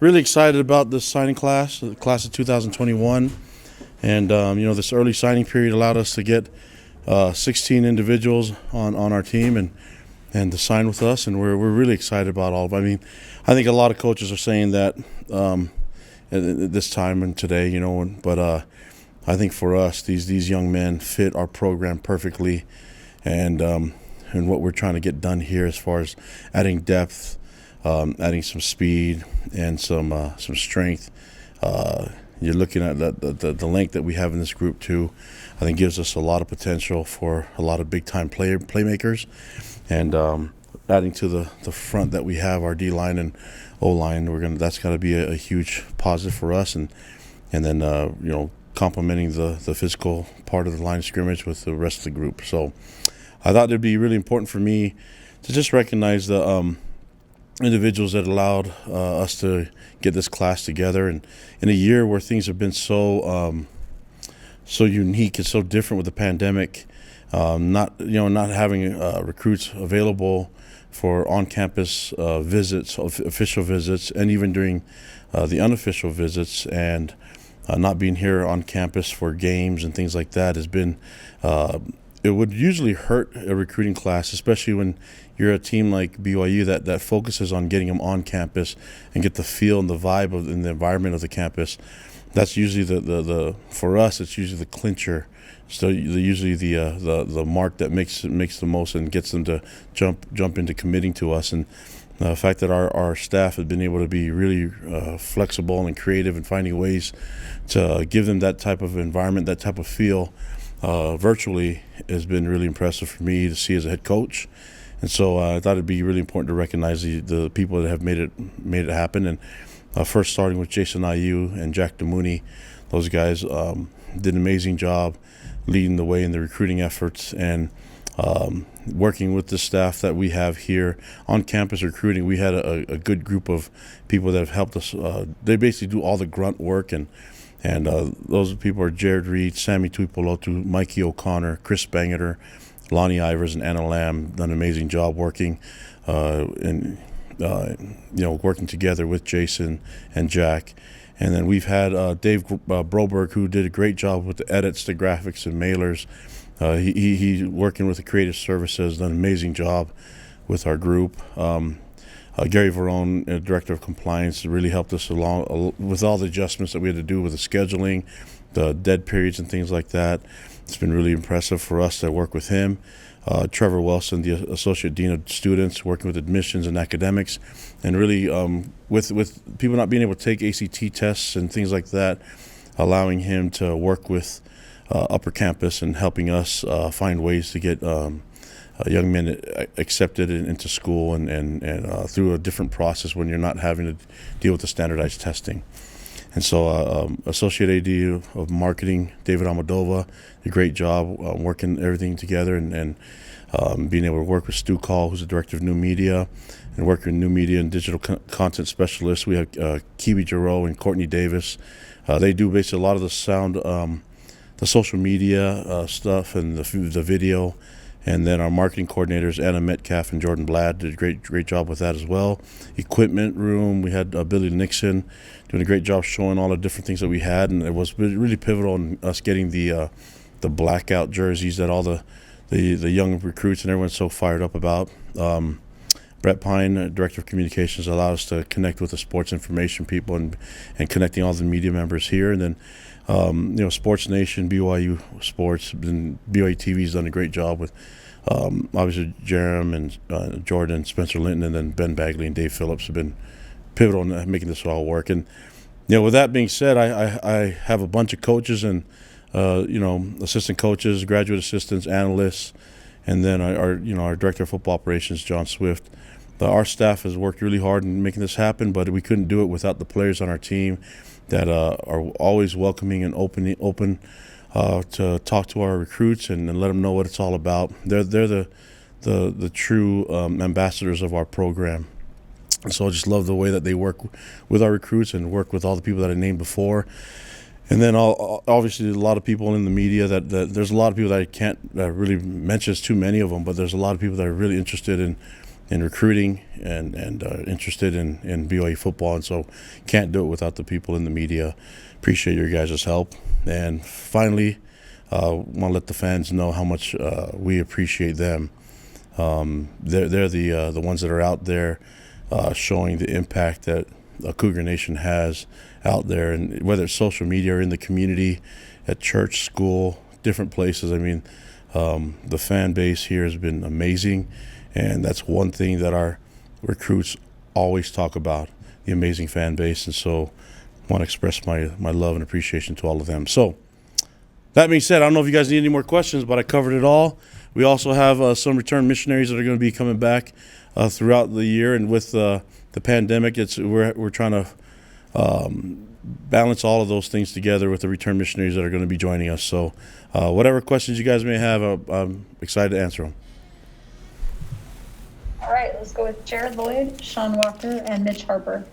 Really excited about this signing class, the class of 2021. And, this early signing period allowed us to get 16 individuals on our team and to sign with us. And we're really excited about all of it. I mean, I think a lot of coaches are saying that at this time and today, but I think for us, these young men fit our program perfectly. And what we're trying to get done here as far as adding depth, adding some speed and some strength. You're looking at the length that we have in this group too. I think gives us a lot of potential for a lot of big time playmakers, and adding to the front that we have, our D line and O line. That's got to be a huge positive for us, and then complementing the physical part of the line of scrimmage with the rest of the group. So I thought it'd be really important for me to just recognize the individuals that allowed us to get this class together, and in a year where things have been so unique and so different with the pandemic, not having recruits available for on-campus visits, official visits, and even during the unofficial visits, and not being here on campus for games and things like that has been. It would usually hurt a recruiting class, especially when you're a team like BYU that focuses on getting them on campus and get the feel and the vibe and the environment of the campus. That's usually the for us. It's usually the clincher. So usually the mark that makes the most and gets them to jump into committing to us. And the fact that our staff has been able to be really flexible and creative and finding ways to give them that type of environment, that type of feel. Virtually has been really impressive for me to see as a head coach, and so I thought it'd be really important to recognize the people that have made it happen. And first, starting with Jason Ayu and Jack DeMooney, those guys did an amazing job leading the way in the recruiting efforts and working with the staff that we have here on campus recruiting. We had a good group of people that have helped us. They basically do all the grunt work and those people are Jared Reed, Sammy Tuipolotu, Mikey O'Connor, Chris Bangeter, Lonnie Ivers, and Anna Lamb. Done an amazing job working working together with Jason and Jack. And then we've had Dave Broberg, who did a great job with the edits, the graphics, and mailers. He's working with the creative services, done an amazing job with our group. Gary Verone, Director of Compliance, really helped us along with all the adjustments that we had to do with the scheduling, the dead periods and things like that. It's been really impressive for us to work with him. Trevor Wilson, the Associate Dean of Students, working with admissions and academics, and really with people not being able to take ACT tests and things like that, allowing him to work with Upper Campus and helping us find ways to get young men accepted into school and through a different process when you're not having to deal with the standardized testing. And so Associate AD of Marketing, David Almodova, did a great job working everything together and being able to work with Stu Call, who's the Director of New Media, and working with New Media and Digital Content Specialists. We have Kiwi Giroux and Courtney Davis. They do basically a lot of the sound, the social media stuff and the video. And then our marketing coordinators, Anna Metcalf and Jordan Blad, did a great job with that as well. Equipment room, we had Billy Nixon doing a great job showing all the different things that we had, and it was really pivotal in us getting the blackout jerseys that all the young recruits and everyone's so fired up about. Brett Pine, Director of Communications, allowed us to connect with the sports information people and connecting all the media members here. And then Sports Nation, BYU Sports, and BYU TV's done a great job with obviously Jerem and Jordan, Spencer Linton, and then Ben Bagley and Dave Phillips have been pivotal in making this all work. And with that being said, I have a bunch of coaches and assistant coaches, graduate assistants, analysts, and then our Director of Football Operations, John Swift. Our staff has worked really hard in making this happen, but we couldn't do it without the players on our team that are always welcoming and open to talk to our recruits and let them know what it's all about. They're the true ambassadors of our program. And so I just love the way that they work with our recruits and work with all the people that I named before. And then obviously a lot of people in the media that there's a lot of people that I can't really mention, too many of them, but there's a lot of people that are really interested in in recruiting and interested in BYU football, and so can't do it without the people in the media. Appreciate your guys' help. And finally, want to let the fans know how much we appreciate them. They're the ones that are out there showing the impact that Cougar Nation has out there, and whether it's social media or in the community, at church, school, different places. I mean, the fan base here has been amazing, and that's one thing that our recruits always talk about, the amazing fan base. And so I want to express my love and appreciation to all of them. So that being said, I don't know if you guys need any more questions, but I covered it all. We also have some return missionaries that are going to be coming back throughout the year, and with the pandemic, we're trying to balance all of those things together with the return missionaries that are going to be joining us. So whatever questions you guys may have, I'm excited to answer them. All right, let's go with Jared Lloyd, Sean Walker, and Mitch Harper.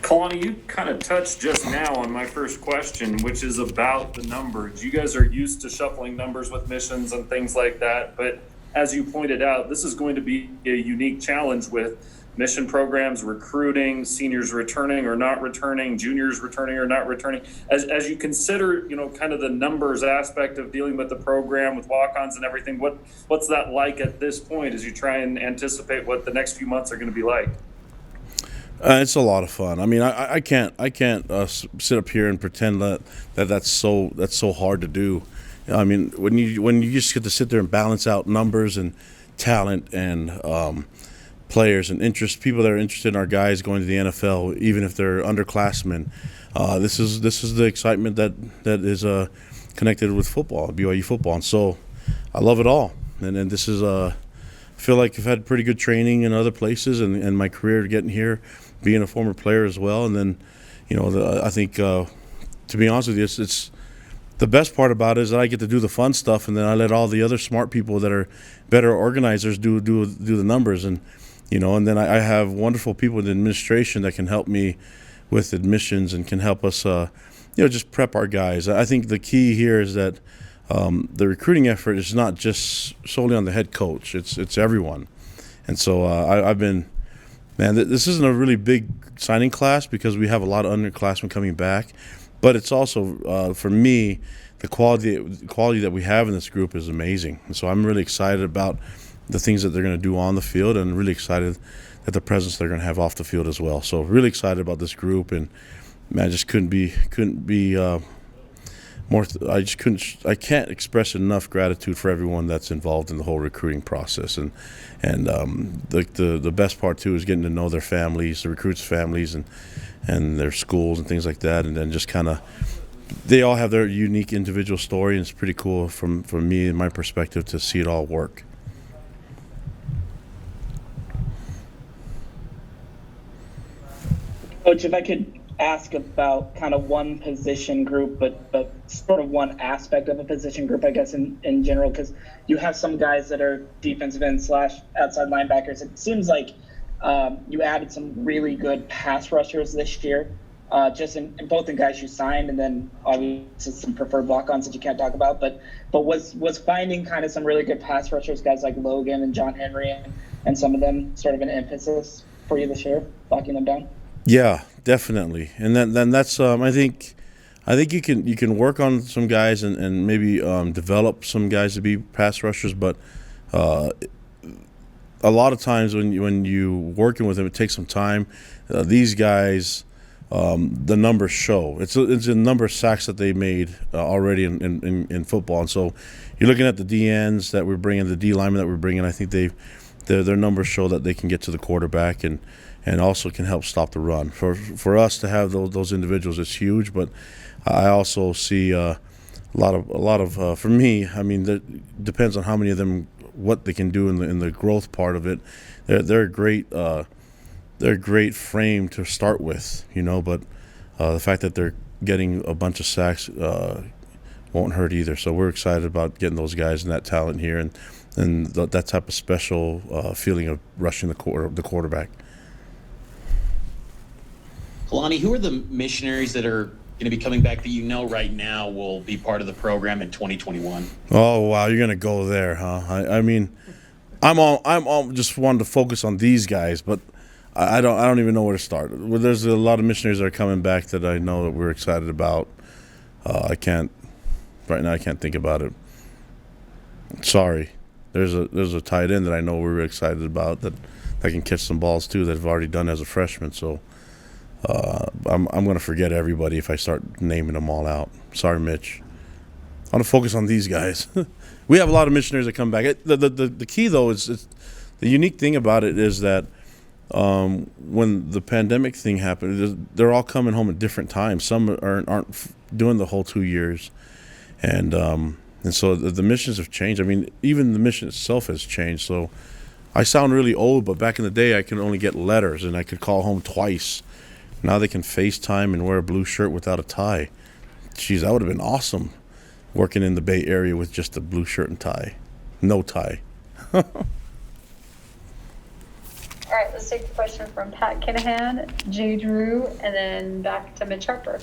Kalani, you kind of touched just now on my first question, which is about the numbers. You guys are used to shuffling numbers with missions and things like that, but as you pointed out, this is going to be a unique challenge with mission programs, recruiting, seniors returning or not returning, juniors returning or not returning. As you consider, kind of the numbers aspect of dealing with the program, with walk-ons and everything, what's that like at this point as you try and anticipate what the next few months are going to be like? It's a lot of fun. I mean, I can't sit up here and pretend that's so hard to do. I mean, when you just get to sit there and balance out numbers and talent and players and people that are interested in our guys going to the NFL, even if they're underclassmen, this is the excitement that is connected with football, BYU football, and so I love it all. And this is I feel like I've had pretty good training in other places, and my career getting here, being a former player as well, and then I think to be honest with you, it's the best part about it is that I get to do the fun stuff, and then I let all the other smart people that are better organizers do the numbers, and and then I have wonderful people in the administration that can help me with admissions and can help us just prep our guys. I think the key here is that the recruiting effort is not just solely on the head coach, it's everyone. And so I've been, this isn't a really big signing class because we have a lot of underclassmen coming back, but it's also for me, the quality that we have in this group is amazing. And so I'm really excited about the things that they're going to do on the field, and really excited at the presence they're going to have off the field as well. So really excited about this group, and man, I just couldn't be more. I can't express enough gratitude for everyone that's involved in the whole recruiting process, and the best part too is getting to know their families, the recruits' families, and their schools and things like that, and then just kind of. They all have their unique individual story, and it's pretty cool from me and my perspective to see it all work. Coach, if I could ask about kind of one position group, but sort of one aspect of a position group, I guess, in general, because you have some guys that are defensive end / outside linebackers. It seems like you added some really good pass rushers this year, just in both the guys you signed, and then obviously some preferred walk-ons that you can't talk about. But was finding kind of some really good pass rushers, guys like Logan and John Henry, and some of them sort of an emphasis for you this year, locking them down? Yeah, definitely, and then that's I think you can work on some guys and maybe develop some guys to be pass rushers, but a lot of times when you working with them, it takes some time. These guys, the numbers show. It's a number of sacks that they made already in football, and so you're looking at the DNs that we're bringing, the D linemen that we're bringing. I think their numbers show that they can get to the quarterback and also can help stop the run. For us to have those individuals, it's huge. But I also see a lot of for me. I mean, that depends on how many of them, what they can do in the growth part of it. They're great. They're a great frame to start with, But the fact that they're getting a bunch of sacks won't hurt either. So we're excited about getting those guys and that talent here, and that type of special feeling of rushing the quarterback. Kalani, who are the missionaries that are going to be coming back that right now will be part of the program in 2021? Oh, wow, you're going to go there, huh? I mean, I'm just wanting to focus on these guys, but I don't even know where to start. Well, there's a lot of missionaries that are coming back that I know that we're excited about. I can't right now. I can't think about it. Sorry. There's a tight end that I know we're excited about that can catch some balls too that I've already done as a freshman. So I'm going to forget everybody if I start naming them all out. Sorry, Mitch. I want to focus on these guys. We have a lot of missionaries that come back. The key though is the unique thing about it is that when the pandemic thing happened, they're all coming home at different times. Some aren't doing the whole 2 years, and so the missions have changed. I mean, even the mission itself has changed. So I sound really old, but back in the day, I could only get letters, and I could call home twice. Now they can FaceTime and wear a blue shirt without a tie. Jeez, that would have been awesome, working in the Bay Area with just a blue shirt and tie. No tie. All right, let's take the question from Pat Kinahan, Jay Drew, and then back to Mitch Harper.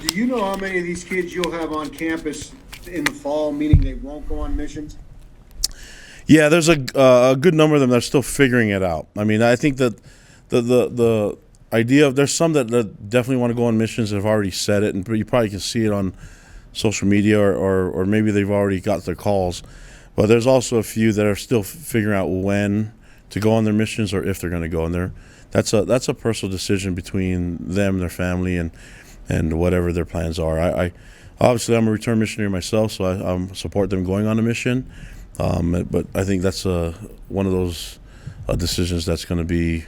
Do you know how many of these kids you'll have on campus in the fall, meaning they won't go on missions? Yeah, there's a good number of them that are still figuring it out. I mean, I think that the idea of there's some that definitely want to go on missions that have already said it, and you probably can see it on social media or maybe they've already got their calls. But there's also a few that are still figuring out when to go on their missions or if they're going to go. And that's a personal decision between them, their family, and whatever their plans are. I obviously I'm a return missionary myself, so I support them going on a mission. But I think that's one of those decisions that's going to be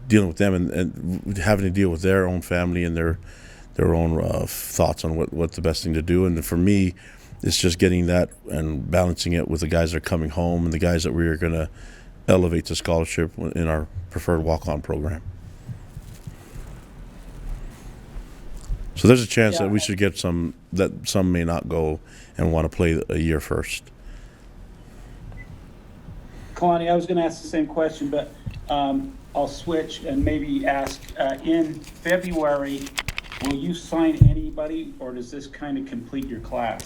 dealing with them and having to deal with their own family and their own thoughts on what the best thing to do. And for me, it's just getting that and balancing it with the guys that are coming home and the guys that we are going to elevate to scholarship in our preferred walk-on program. So there's a chance that we should get some may not go and want to play a year first. Kalani, I was going to ask the same question, but I'll switch and maybe ask, in February, will you sign anybody, or does this kind of complete your class?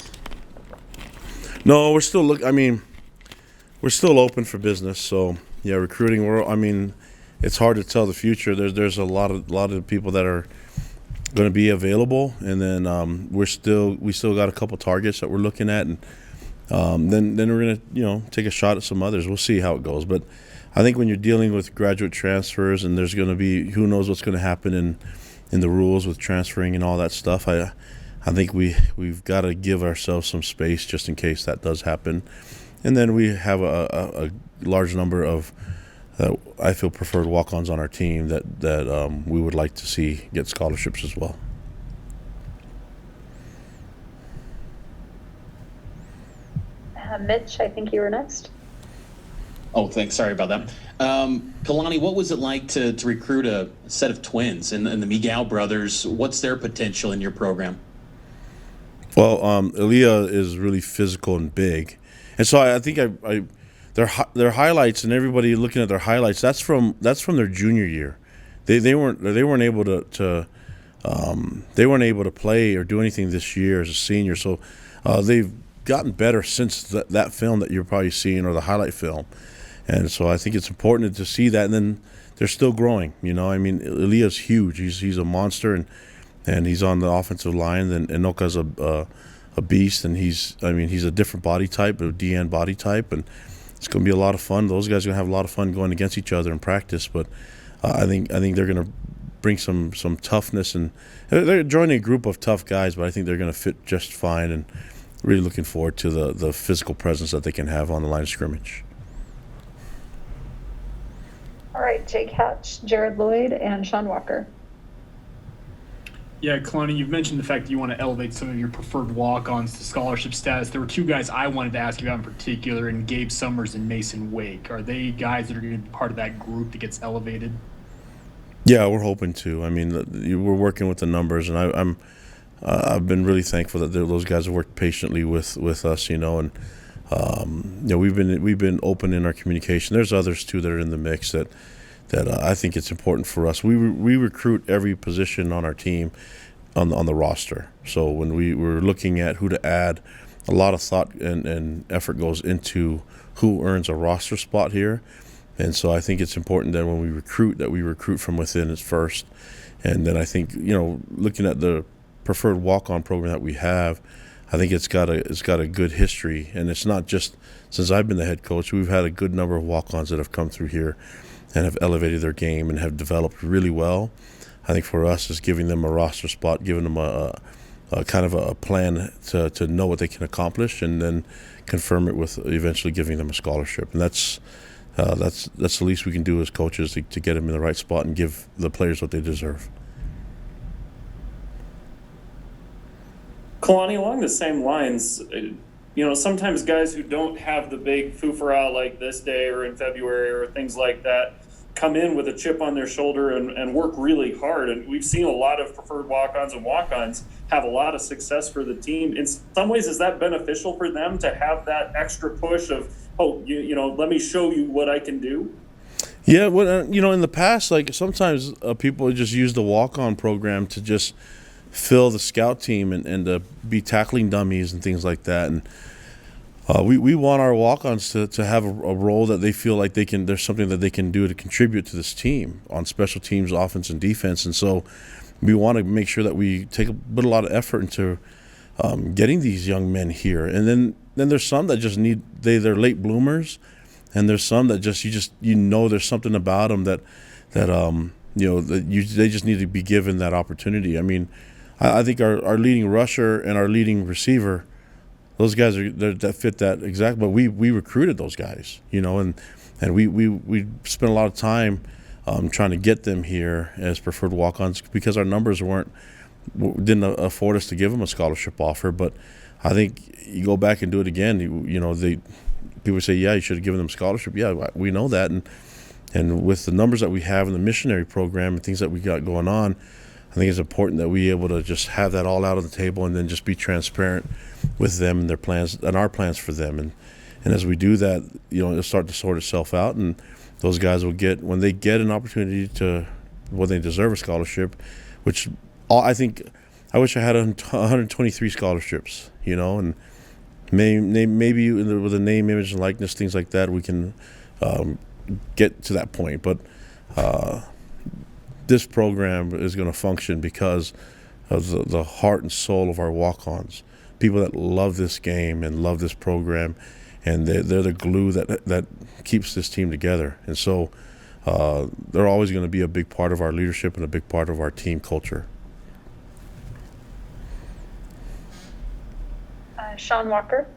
No, we're still we're still open for business. So yeah, recruiting. It's hard to tell the future. There's a lot of people that are going to be available, and then we still got a couple targets that we're looking at, and then we're going to take a shot at some others. We'll see how it goes, but I think when you're dealing with graduate transfers and there's going to be who knows what's going to happen in the rules with transferring and all that stuff, I think we've got to give ourselves some space just in case that does happen. And then we have a large number of I feel preferred walk-ons on our team that we would like to see get scholarships as well. Mitch, I think you were next. Oh, thanks. Sorry about that. Kalani, what was it like to recruit a set of twins and the Miguel brothers? What's their potential in your program? Well, Aaliyah is really physical and big, and so I think their highlights and everybody looking at their highlights, that's from their junior year. They weren't able to play or do anything this year as a senior. So they've gotten better since that film that you're probably seeing, or the highlight film. And so I think it's important to see that. And then they're still growing. Aaliyah's huge. He's a monster, and he's on the offensive line. And Noka's a beast, and he's a different body type, a DN body type, and it's going to be a lot of fun. Those guys are going to have a lot of fun going against each other in practice. But I think they're going to bring some toughness, and they're joining a group of tough guys. But I think they're going to fit just fine, and really looking forward to the physical presence that they can have on the line of scrimmage. All right, Jake Hatch, Jared Lloyd, and Sean Walker. Yeah, Kalani, you've mentioned the fact that you want to elevate some of your preferred walk-ons to scholarship status. There were two guys I wanted to ask you about in particular, and Gabe Summers and Mason Wake. Are they guys that are going to be part of that group that gets elevated? Yeah, we're hoping to. We're working with the numbers, and I've been really thankful that those guys have worked patiently with us, and we've been open in our communication. There's others too that are in the mix that I think it's important for us. We recruit every position on our team on the roster. So when we're looking at who to add, a lot of thought and effort goes into who earns a roster spot here. And so I think it's important that when we recruit from within at first. And then I think, looking at the preferred walk-on program that we have, I think it's got a good history. And it's not just since I've been the head coach. We've had a good number of walk-ons that have come through here and have elevated their game and have developed really well. I think for us is giving them a roster spot, giving them a kind of a plan to know what they can accomplish, and then confirm it with eventually giving them a scholarship. And that's the least we can do as coaches to get them in the right spot and give the players what they deserve. Kalani, along the same lines, sometimes guys who don't have the big foofara like this day or in February or things like that come in with a chip on their shoulder and work really hard. And we've seen a lot of preferred walk-ons and walk-ons have a lot of success for the team. In some ways, is that beneficial for them to have that extra push of, let me show you what I can do? Yeah, well, in the past, like sometimes people just use the walk-on program to just fill the scout team and be tackling dummies and things like that. And we want our walk-ons to have a role that they feel like there's something that they can do to contribute to this team on special teams, offense, and defense. And so we want to make sure that we put a lot of effort into getting these young men here. And then there's some that just they're late bloomers, and there's some that just there's something about them that they just need to be given that opportunity. I mean, I think our leading rusher and our leading receiver, those guys that fit that exact. But we recruited those guys, and we spent a lot of time trying to get them here as preferred walk-ons because our numbers didn't afford us to give them a scholarship offer. But I think you go back and do it again. People say, yeah, you should have given them a scholarship. Yeah, we know that, and with the numbers that we have in the missionary program and things that we got going on, I think it's important that we able to just have that all out on the table and then just be transparent with them and their plans and our plans for them. And as we do that, it'll start to sort itself out, and those guys will when they get an opportunity when they deserve a scholarship, which I wish I had 123 scholarships, and maybe with a name, image, and likeness, things like that, we can get to that point. But this program is going to function because of the heart and soul of our walk-ons, people that love this game and love this program, and they're the glue that keeps this team together. And so they're always going to be a big part of our leadership and a big part of our team culture. Sean Walker.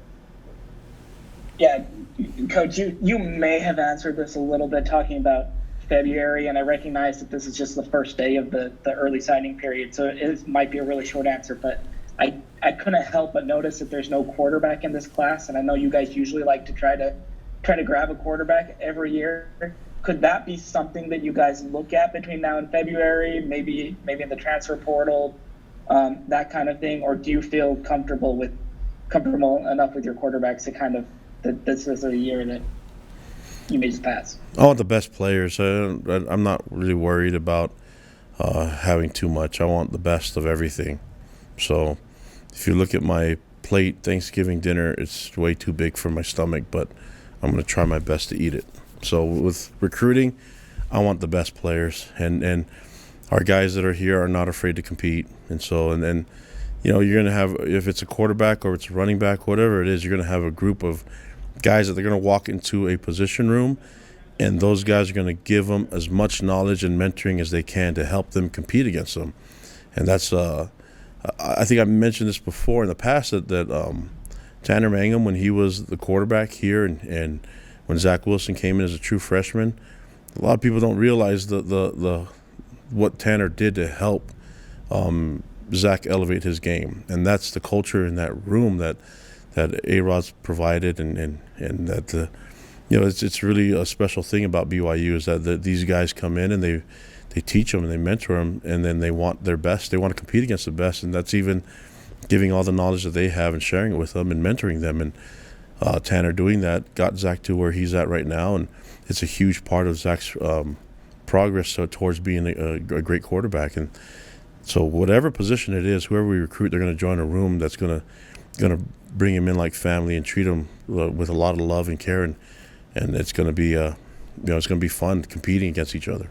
Yeah, Coach, you may have answered this a little bit talking about February, and I recognize that this is just the first day of the early signing period, so it might be a really short answer, but I couldn't help but notice that there's no quarterback in this class, and I know you guys usually like to try to grab a quarterback every year. Could that be something that you guys look at between now and February, maybe in the transfer portal, that kind of thing, or do you feel comfortable enough with your quarterbacks to kind of that this is a year that you may just pass? I want the best players. I'm not really worried about having too much. I want the best of everything. So if you look at my plate, Thanksgiving dinner, it's way too big for my stomach, but I'm going to try my best to eat it. So with recruiting, I want the best players, and our guys that are here are not afraid to compete. And so, and then, you're going to have, if it's a quarterback or it's a running back, whatever it is, you're going to have a group of guys that they're going to walk into a position room, and those guys are going to give them as much knowledge and mentoring as they can to help them compete against them. And that's, I think I mentioned this before in the past that Tanner Mangum, when he was the quarterback here, and when Zach Wilson came in as a true freshman, a lot of people don't realize the what Tanner did to help Zach elevate his game, and that's the culture in that room that A-Rod's provided, and that it's really a special thing about BYU is that these guys come in and they teach them and they mentor them, and then they want their best. They want to compete against the best, and that's even giving all the knowledge that they have and sharing it with them and mentoring them. And Tanner doing that got Zach to where he's at right now, and it's a huge part of Zach's progress towards being a great quarterback. And so whatever position it is, whoever we recruit, they're going to join a room that's going to bring them in like family and treat them with a lot of love and care, and it's going to be it's going to be fun competing against each other.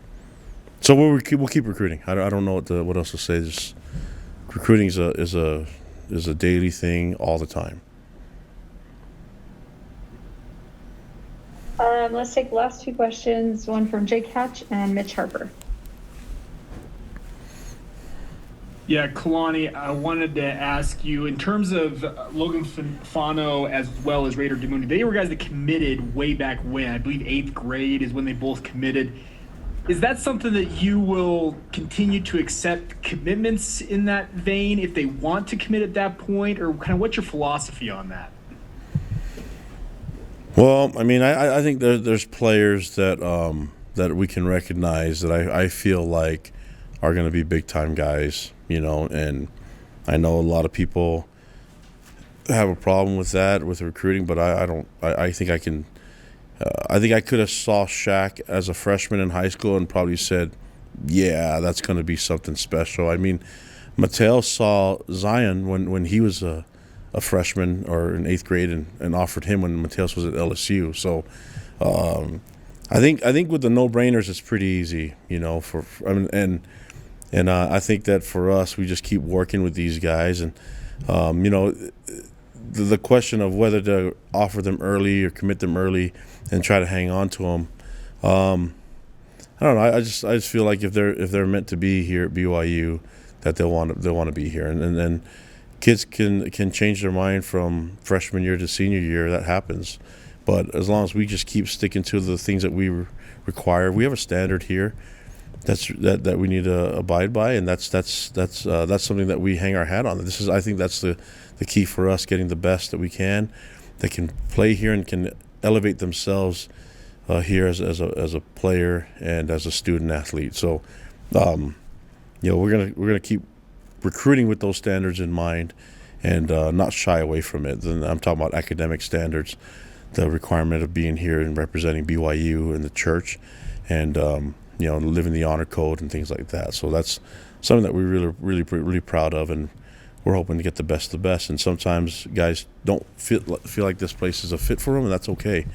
So we'll keep recruiting. I don't know what else to say. Just recruiting is a daily thing all the time. Let's take the last two questions, one from Jake Hatch and Mitch Harper. Yeah, Kalani, I wanted to ask you, in terms of Logan Fano as well as Raider Demuni, they were guys that committed way back when. I believe 8th grade is when they both committed. Is that something that you will continue to accept commitments in that vein if they want to commit at that point, or kind of what's your philosophy on that? Well, I mean, I think there's players that that we can recognize that I feel like are going to be big time guys, and I know a lot of people have a problem with that with recruiting, but I don't. I think I can. I think I could have saw Shaq as a freshman in high school and probably said, yeah, that's going to be something special. I mean, Mateo saw Zion when he was a freshman or in 8th grade and offered him when Mateos was at LSU. So I think with the no-brainers, it's pretty easy, I think that for us, we just keep working with these guys. And, the question of whether to offer them early or commit them early and try to hang on to them, I don't know. I just feel like if they're meant to be here at BYU, that they'll want to be here. And then kids can change their mind from freshman year to senior year. That happens. But as long as we just keep sticking to the things that we require, we have a standard here that we need to abide by, and that's something that we hang our hat on. I think that's the key for us, getting the best that we can, that can play here and can elevate themselves here as a player and as a student athlete. So, we're gonna keep recruiting with those standards in mind, and not shy away from it. Then I'm talking about academic standards, the requirement of being here and representing BYU and the church, and living the honor code and things like that. So that's something that we're really proud of, and we're hoping to get the best of the best. And sometimes guys don't feel like this place is a fit for them, and that's okay.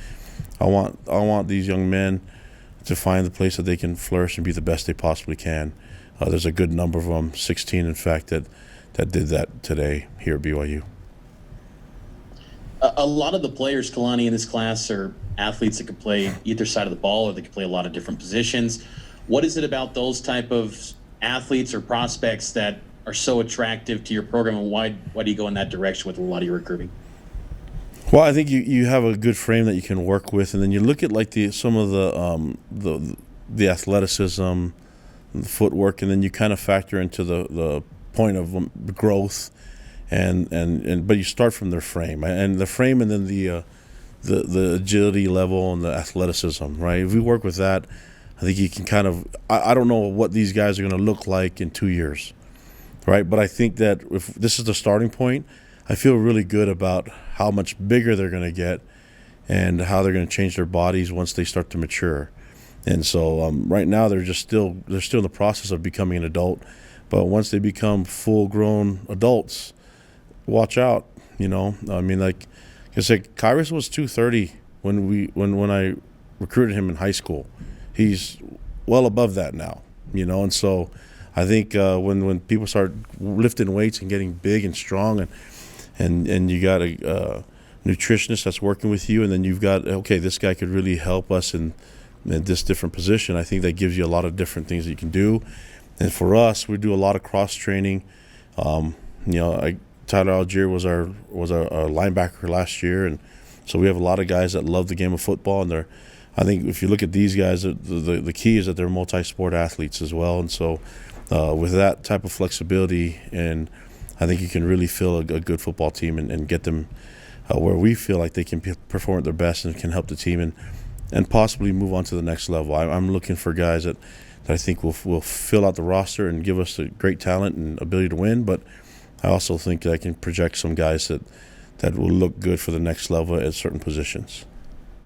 I want these young men to find the place that they can flourish and be the best they possibly can. There's a good number of them, 16 in fact, that did that today here at BYU. A lot of the players, Kalani, in this class are athletes that can play either side of the ball, or they can play a lot of different positions. What is it about those type of athletes or prospects that are so attractive to your program, and why do you go in that direction with a lot of your recruiting? Well, I think you have a good frame that you can work with, and then you look at like some of the athleticism, the footwork, and then you kind of factor into the point of growth, but you start from their frame, and then the agility level and the athleticism, right? If we work with that, I think you can kind of, I don't know what these guys are going to look like in 2 years, right? But I think that if this is the starting point, I feel really good about how much bigger they're going to get and how they're going to change their bodies once they start to mature. And so right now they're still in the process of becoming an adult, but once they become full-grown adults, watch out. I mean, like I said, Kyrus was 230 when I recruited him in high school. He's well above that now, and so I think when people start lifting weights and getting big and strong, and you got a nutritionist that's working with you, and then you've got, okay, this guy could really help us in this different position. I think that gives you a lot of different things that you can do. And for us, we do a lot of cross training. Tyler Algier was our linebacker last year, and so we have a lot of guys that love the game of football, and I think if you look at these guys, the key is that they're multi-sport athletes as well. And so with that type of flexibility, and I think you can really fill a good football team and get them where we feel like they can perform at their best and can help the team and possibly move on to the next level. I'm looking for guys that I think will fill out the roster and give us a great talent and ability to win, but I also think that I can project some guys that will look good for the next level at certain positions.